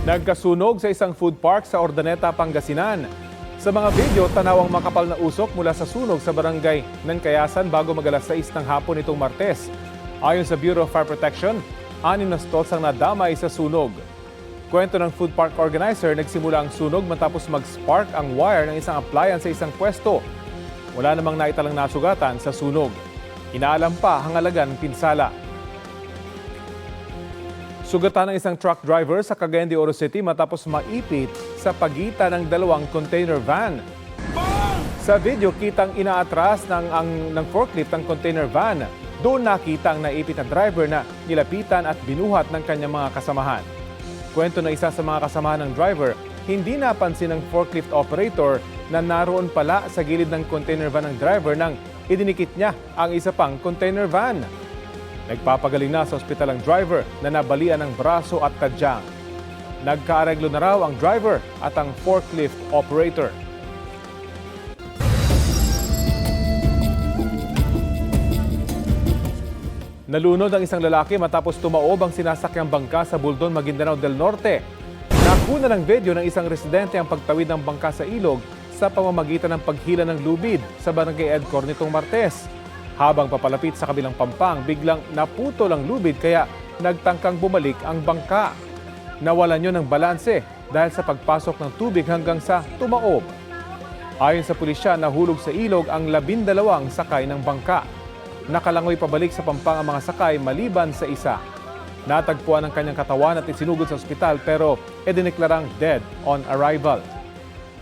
Nagkasunog sa isang food park sa Ordaneta, Pangasinan. Sa mga video, tanawang makapal na usok mula sa sunog sa barangay ng Kayasan bago mag-alas 6 ng hapon itong Martes. Ayon sa Bureau of Fire Protection, 6 na stalls ang nadamay sa sunog. Kwento ng food park organizer, nagsimula ang sunog matapos mag-spark ang wire ng isang appliance sa isang pwesto. Wala namang naitalang nasugatan sa sunog. Inaalam pa ang halagang pinsala. Sugatan ng isang truck driver sa Cagayan de Oro City matapos maipit sa pagitan ng dalawang container van. Sa video, kitang inaatras ng forklift ng container van. Doon nakita ang naipit na driver na nilapitan at binuhat ng kanyang mga kasamahan. Kwento na isa sa mga kasamahan ng driver, hindi napansin ng forklift operator na naroon pala sa gilid ng container van ng driver nang idinikit niya ang isa pang container van. Nagpapagaling na sa ospital ang driver na nabalian ng braso at tadyang. Nagkaareglo na raw ang driver at ang forklift operator. Nalunod ang isang lalaki matapos tumaob ang sinasakyang bangka sa Buldon, Maguindanao del Norte. Nakuna ng video ng isang residente ang pagtawid ng bangka sa ilog sa pamamagitan ng paghila ng lubid sa barangay Edcor nitong Martes. Habang papalapit sa kabilang pampang, biglang naputol ang lubid kaya nagtangkang bumalik ang bangka. Nawalan yun ng balanse dahil sa pagpasok ng tubig hanggang sa tumaob. Ayon sa pulisya, nahulog sa ilog ang 12 sakay ng bangka. Nakalangoy pabalik sa pampang ang mga sakay maliban sa isa. Natagpuan ang kanyang katawan at isinugod sa ospital pero idineklarang dead on arrival.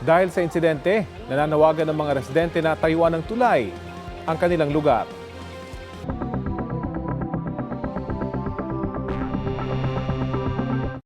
Dahil sa insidente, nananawagan ng mga residente na tayuan ng tulay ang kanilang lugar.